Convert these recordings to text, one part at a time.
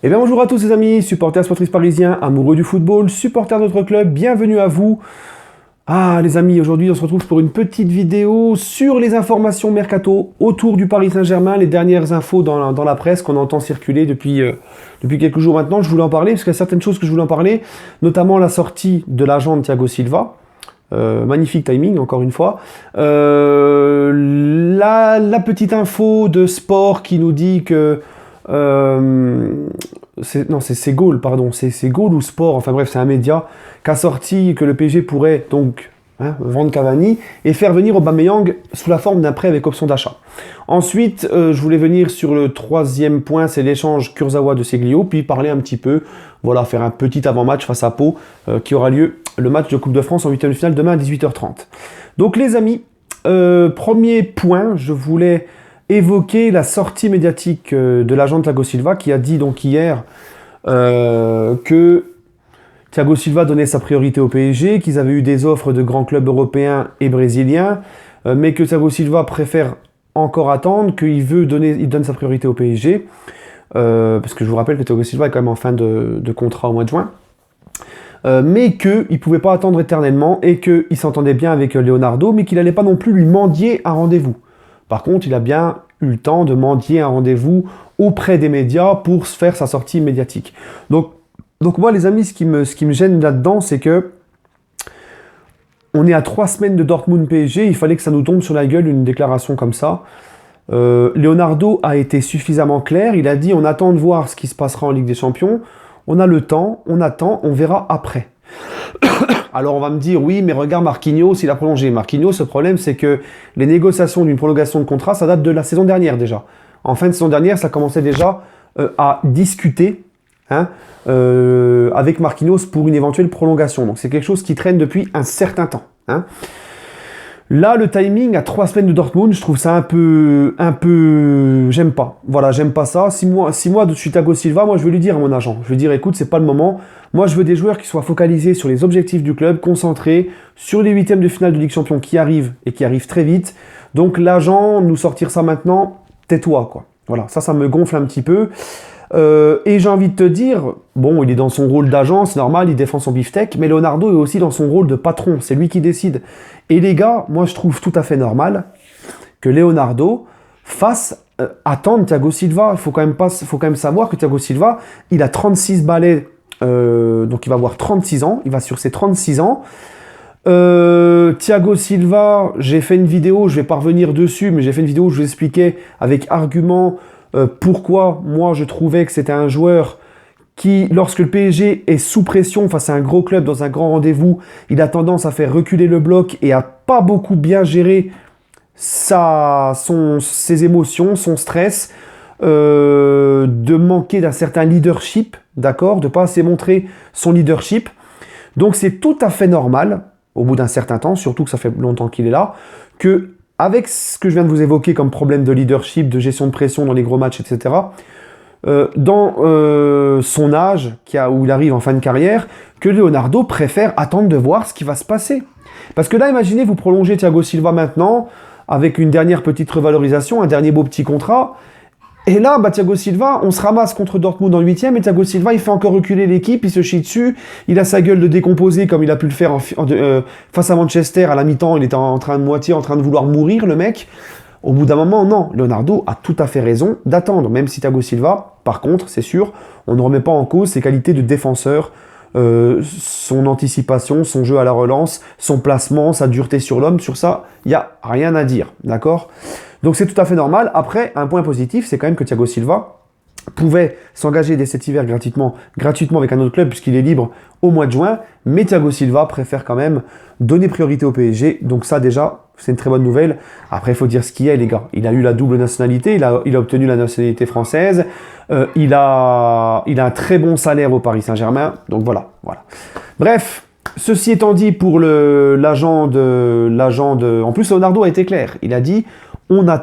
Eh bien bonjour à tous les amis, supporters sportifs parisiens, amoureux du football, supporters de notre club, bienvenue à vous. Ah les amis, aujourd'hui on se retrouve pour une petite vidéo sur les informations mercato autour du Paris Saint-Germain, les dernières infos dans la presse qu'on entend circuler depuis quelques jours maintenant. Je voulais en parler parce qu'il y a certaines choses que je voulais en parler, notamment la sortie de l'agent de Thiago Silva. Magnifique timing, encore une fois. La petite info de sport qui nous dit que... c'est Gaulle, pardon. C'est Gaulle ou Sport, enfin bref, c'est un média qui a sorti que le PSG pourrait donc vendre Cavani et faire venir Aubameyang sous la forme d'un prêt avec option d'achat. Ensuite, je voulais venir sur le troisième point, c'est l'échange Kurzawa de Seglio, puis parler un petit peu, voilà, faire un petit avant-match face à Pau qui aura lieu le match de Coupe de France en huitième de finale demain à 18h30. Donc les amis, premier point, je voulais évoquer la sortie médiatique de l'agent de Thiago Silva qui a dit donc hier que Thiago Silva donnait sa priorité au PSG, qu'ils avaient eu des offres de grands clubs européens et brésiliens, mais que Thiago Silva préfère encore attendre, qu'il donne sa priorité au PSG, parce que je vous rappelle que Thiago Silva est quand même en fin de contrat au mois de juin, mais qu'il ne pouvait pas attendre éternellement et qu'il s'entendait bien avec Leonardo, mais qu'il n'allait pas non plus lui mendier un rendez-vous. Par contre, il a bien eu le temps de mendier un rendez-vous auprès des médias pour faire sa sortie médiatique. Donc moi, les amis, ce qui me gêne là-dedans, c'est que on est à 3 semaines de Dortmund PSG, il fallait que ça nous tombe sur la gueule une déclaration comme ça. Leonardo a été suffisamment clair, il a dit on attend de voir ce qui se passera en Ligue des Champions, on a le temps, on attend, on verra après. Alors on va me dire, oui, mais regarde Marquinhos, il a prolongé. Marquinhos, ce problème, c'est que les négociations d'une prolongation de contrat, ça date de la saison dernière déjà. En fin de saison dernière, ça commençait déjà à discuter avec Marquinhos pour une éventuelle prolongation. Donc c'est quelque chose qui traîne depuis un certain temps. Là, le timing, à 3 semaines de Dortmund, je trouve ça un peu, j'aime pas. Voilà, j'aime pas ça. 6 mois de suite Thiago Silva, moi je vais lui dire à mon agent, je vais dire, écoute, c'est pas le moment. Moi, je veux des joueurs qui soient focalisés sur les objectifs du club, concentrés sur les huitièmes de finale de Ligue Champions qui arrivent et qui arrivent très vite. Donc l'agent, nous sortir ça maintenant, tais-toi, quoi. Voilà, ça me gonfle un petit peu. Et j'ai envie de te dire, bon, il est dans son rôle d'agent, c'est normal, il défend son beefsteak, mais Leonardo est aussi dans son rôle de patron, c'est lui qui décide. Et les gars, moi je trouve tout à fait normal que Leonardo fasse attendre Thiago Silva. Il faut quand même savoir que Thiago Silva, il a 36 balais, donc il va avoir 36 ans, il va sur ses 36 ans. Thiago Silva, j'ai fait une vidéo, je vais pas revenir dessus, mais j'ai fait une vidéo où je vous expliquais avec argument pourquoi moi je trouvais que c'était un joueur qui, lorsque le PSG est sous pression face à un gros club dans un grand rendez-vous, il a tendance à faire reculer le bloc et à pas beaucoup bien gérer ses émotions, son stress, de manquer d'un certain leadership, d'accord, de pas assez montrer son leadership. Donc c'est tout à fait normal, au bout d'un certain temps, surtout que ça fait longtemps qu'il est là, que avec ce que je viens de vous évoquer comme problème de leadership, de gestion de pression dans les gros matchs, etc., dans son âge, où il arrive en fin de carrière, que Leonardo préfère attendre de voir ce qui va se passer. Parce que là, imaginez, vous prolongez Thiago Silva maintenant, avec une dernière petite revalorisation, un dernier beau petit contrat, et là, Thiago Silva, on se ramasse contre Dortmund en 8e, et Thiago Silva, il fait encore reculer l'équipe, il se chie dessus, il a sa gueule de décomposé comme il a pu le faire face à Manchester à la mi-temps, il était en train de vouloir mourir, le mec. Au bout d'un moment, non, Leonardo a tout à fait raison d'attendre, même si Thiago Silva, par contre, c'est sûr, on ne remet pas en cause ses qualités de défenseur, son anticipation, son jeu à la relance, son placement, sa dureté sur l'homme, sur ça, il n'y a rien à dire, d'accord ? Donc c'est tout à fait normal. Après, un point positif, c'est quand même que Thiago Silva pouvait s'engager dès cet hiver gratuitement avec un autre club puisqu'il est libre au mois de juin, mais Thiago Silva préfère quand même donner priorité au PSG, donc ça déjà, c'est une très bonne nouvelle. Après, il faut dire ce qu'il y a, les gars. Il a eu la double nationalité, il a obtenu la nationalité française, il a un très bon salaire au Paris Saint-Germain, donc voilà. Bref, ceci étant dit, pour l'agent de... En plus, Leonardo a été clair, il a dit... On a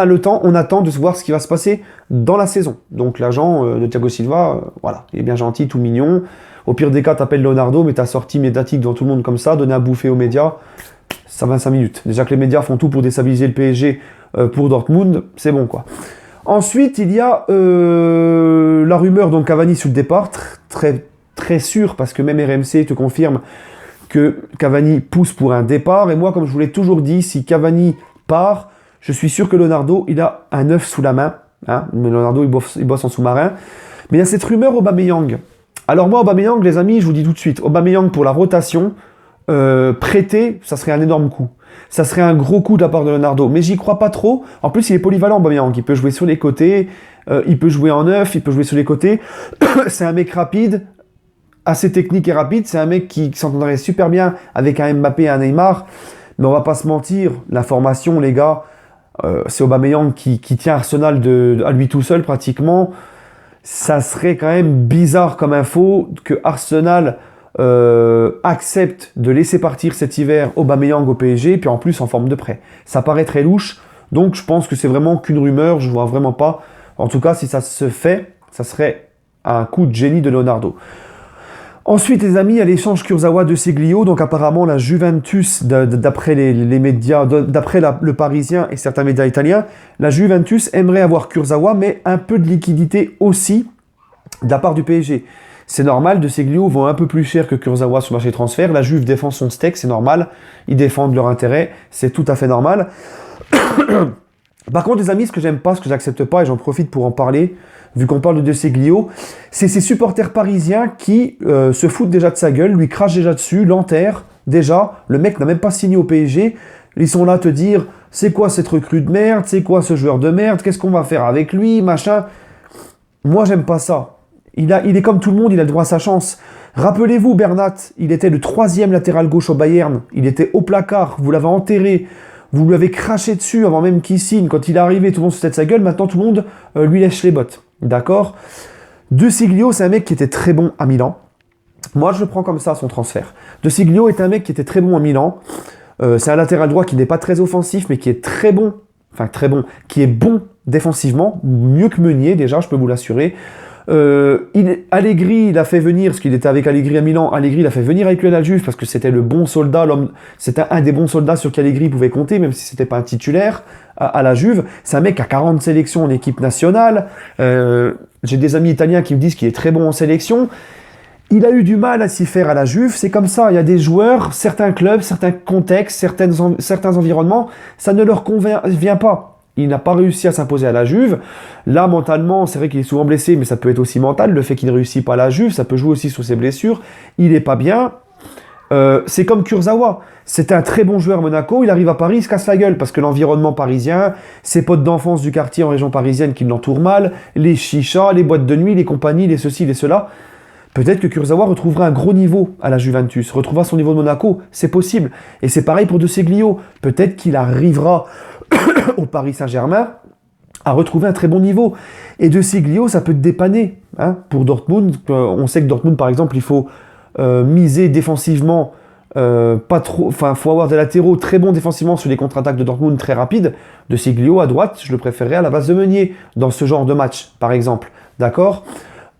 le temps, on attend de voir ce qui va se passer dans la saison. Donc l'agent de Thiago Silva, voilà, il est bien gentil, tout mignon. Au pire des cas, t'appelles Leonardo, mais ta sortie médiatique devant tout le monde comme ça, donner à bouffer aux médias, ça 25 minutes. Déjà que les médias font tout pour déstabiliser le PSG pour Dortmund, c'est bon quoi. Ensuite, il y a la rumeur, donc Cavani sur le départ, très, très sûr, parce que même RMC te confirme que Cavani pousse pour un départ. Et moi, comme je vous l'ai toujours dit, si Cavani part, je suis sûr que Leonardo, il a un œuf sous la main. Hein, mais Leonardo, il bosse en sous-marin. Mais il y a cette rumeur Aubameyang. Alors moi, Aubameyang, les amis, je vous dis tout de suite, Aubameyang pour la rotation, prêté, ça serait un énorme coup. Ça serait un gros coup de la part de Leonardo. Mais j'y crois pas trop. En plus, il est polyvalent, Aubameyang. Il peut jouer sur les côtés, il peut jouer en neuf, il peut jouer sur les côtés. C'est un mec rapide, assez technique et rapide. C'est un mec qui s'entendrait super bien avec un Mbappé et un Neymar. Mais on va pas se mentir, la formation, les gars, c'est Aubameyang qui tient Arsenal à lui tout seul pratiquement. Ça serait quand même bizarre comme info que Arsenal accepte de laisser partir cet hiver Aubameyang au PSG, puis en plus en forme de prêt. Ça paraît très louche, donc je pense que c'est vraiment qu'une rumeur, je vois vraiment pas. En tout cas, si ça se fait, ça serait un coup de génie de Leonardo. Ensuite, les amis, il y a l'échange Kurzawa de Seglio. Donc apparemment, la Juventus, d'après les médias, d'après le Parisien et certains médias italiens, la Juventus aimerait avoir Kurzawa, mais un peu de liquidité aussi de la part du PSG. C'est normal, de Seglio vont un peu plus cher que Kurzawa sur le marché de transfert. La Juve défend son steak, c'est normal. Ils défendent leur intérêt, c'est tout à fait normal. Par contre, les amis, ce que j'aime pas, ce que j'accepte pas, et j'en profite pour en parler, vu qu'on parle de Seglio, c'est ces supporters parisiens qui se foutent déjà de sa gueule, lui crachent déjà dessus, l'enterrent. Déjà, le mec n'a même pas signé au PSG. Ils sont là à te dire, c'est quoi cette recrue de merde, c'est quoi ce joueur de merde, qu'est-ce qu'on va faire avec lui, machin. Moi, j'aime pas ça. Il est comme tout le monde, il a le droit à sa chance. Rappelez-vous, Bernat, il était le 3e latéral gauche au Bayern. Il était au placard, vous l'avez enterré. Vous lui avez craché dessus avant même qu'il signe. Quand il est arrivé, tout le monde se tête de sa gueule. Maintenant, tout le monde lui lèche les bottes. D'accord? De Seglio, c'est un mec qui était très bon à Milan. Moi, je le prends comme ça, son transfert. De Seglio est un mec qui était très bon à Milan. C'est un latéral droit qui n'est pas très offensif, mais qui est très bon. Enfin, très bon. Qui est bon défensivement. Mieux que Meunier, déjà, je peux vous l'assurer. Allegri, il a fait venir, parce qu'il était avec Allegri à Milan, Allegri l'a fait venir avec lui à la Juve, parce que c'était le bon soldat, c'était un des bons soldats sur qui Allegri pouvait compter, même si c'était pas un titulaire à la Juve. C'est un mec qui a 40 sélections en équipe nationale. J'ai des amis italiens qui me disent qu'il est très bon en sélection. Il a eu du mal à s'y faire à la Juve, c'est comme ça, il y a des joueurs, certains clubs, certains contextes, certains environnements, ça ne leur convient pas. Il n'a pas réussi à s'imposer à la Juve. Là, mentalement, c'est vrai qu'il est souvent blessé, mais ça peut être aussi mental. Le fait qu'il ne réussit pas à la Juve, ça peut jouer aussi sur ses blessures. Il n'est pas bien. C'est comme Kurzawa. C'était un très bon joueur à Monaco. Il arrive à Paris, il se casse la gueule parce que l'environnement parisien, ses potes d'enfance du quartier en région parisienne qui l'entourent mal, les chichas, les boîtes de nuit, les compagnies, les ceci, les cela. Peut-être que Kurzawa retrouvera un gros niveau à la Juventus, retrouvera son niveau de Monaco, c'est possible. Et c'est pareil pour De Seglio. Peut-être qu'il arrivera au Paris Saint-Germain à retrouver un très bon niveau. Et De Seglio, ça peut te dépanner. Hein, pour Dortmund, on sait que Dortmund, par exemple, il faut miser défensivement, pas trop, enfin, faut avoir des latéraux très bons défensivement sur les contre-attaques de Dortmund très rapides. De Seglio à droite, je le préférerais à la base de Meunier dans ce genre de match, par exemple. D'accord?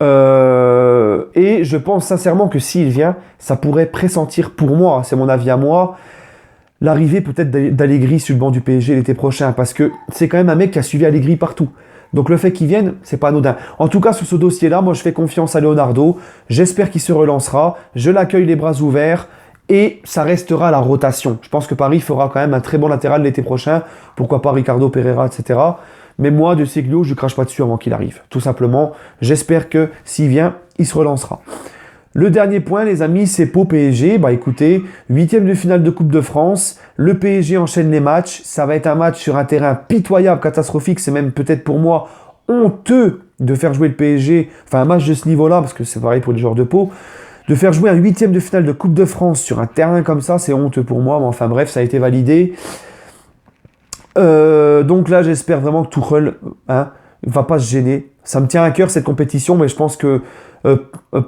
Et je pense sincèrement que s'il vient, ça pourrait pressentir pour moi, c'est mon avis à moi, l'arrivée peut-être d'Allegri sur le banc du PSG l'été prochain, parce que c'est quand même un mec qui a suivi Allegri partout. Donc le fait qu'il vienne, c'est pas anodin. En tout cas, sur ce dossier-là, moi je fais confiance à Leonardo, j'espère qu'il se relancera, je l'accueille les bras ouverts, et ça restera la rotation. Je pense que Paris fera quand même un très bon latéral l'été prochain, pourquoi pas Ricardo Pereira, etc. Mais moi, De Seglio, je ne crache pas dessus avant qu'il arrive. Tout simplement, j'espère que s'il vient, il se relancera. Le dernier point, les amis, c'est Pau PSG. Bah écoutez, 8e de finale de Coupe de France. Le PSG enchaîne les matchs. Ça va être un match sur un terrain pitoyable, catastrophique. C'est même peut-être pour moi honteux de faire jouer le PSG. Enfin, un match de ce niveau-là, parce que c'est pareil pour les joueurs de Pau. De faire jouer un 8e de finale de Coupe de France sur un terrain comme ça, c'est honteux pour moi. Mais enfin bref, ça a été validé. Donc là, j'espère vraiment que Tuchel va pas se gêner. Ça me tient à cœur cette compétition, mais je pense que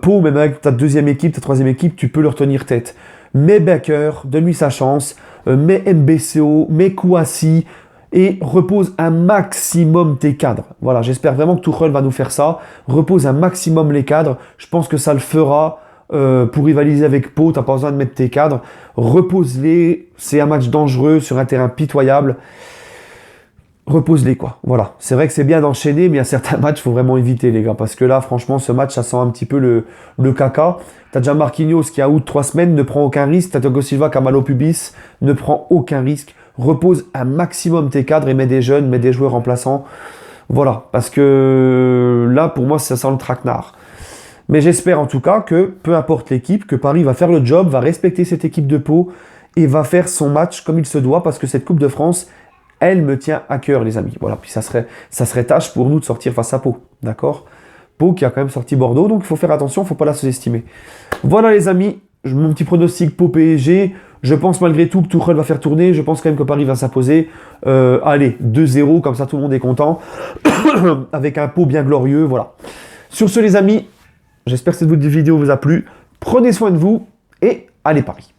Pau, même avec ta deuxième équipe, ta troisième équipe, tu peux leur tenir tête. Mets Baker, donne-lui sa chance, mets MBCO, mets Kouassi, et repose un maximum tes cadres. Voilà, j'espère vraiment que Tuchel va nous faire ça. Repose un maximum les cadres. Je pense que ça le fera. Pour rivaliser avec Pau, t'as pas besoin de mettre tes cadres. Repose-les. C'est un match dangereux sur un terrain pitoyable. repose-les, quoi. Voilà. C'est vrai que c'est bien d'enchaîner, mais il y a certains matchs, il faut vraiment éviter, les gars. Parce que là, franchement, ce match, ça sent un petit peu le caca. T'as déjà Marquinhos qui a out 3 semaines, ne prend aucun risque. T'as Thiago Silva qui a mal au pubis, ne prend aucun risque. Repose un maximum tes cadres et mets des jeunes, mets des joueurs remplaçants. Voilà. Parce que là, pour moi, ça sent le traquenard. Mais j'espère en tout cas que, peu importe l'équipe, que Paris va faire le job, va respecter cette équipe de Pau et va faire son match comme il se doit, parce que cette Coupe de France, elle me tient à cœur, les amis. Voilà, puis ça serait tâche pour nous de sortir face à Pau, d'accord? Pau qui a quand même sorti Bordeaux, donc il faut faire attention, il ne faut pas la sous-estimer. Voilà, les amis, mon petit pronostic Pau PSG. Je pense malgré tout que Tuchel va faire tourner. Je pense quand même que Paris va s'imposer. Allez, 2-0, comme ça tout le monde est content. Avec un Pau bien glorieux, voilà. Sur ce, les amis, j'espère que cette vidéo vous a plu. Prenez soin de vous et allez Paris.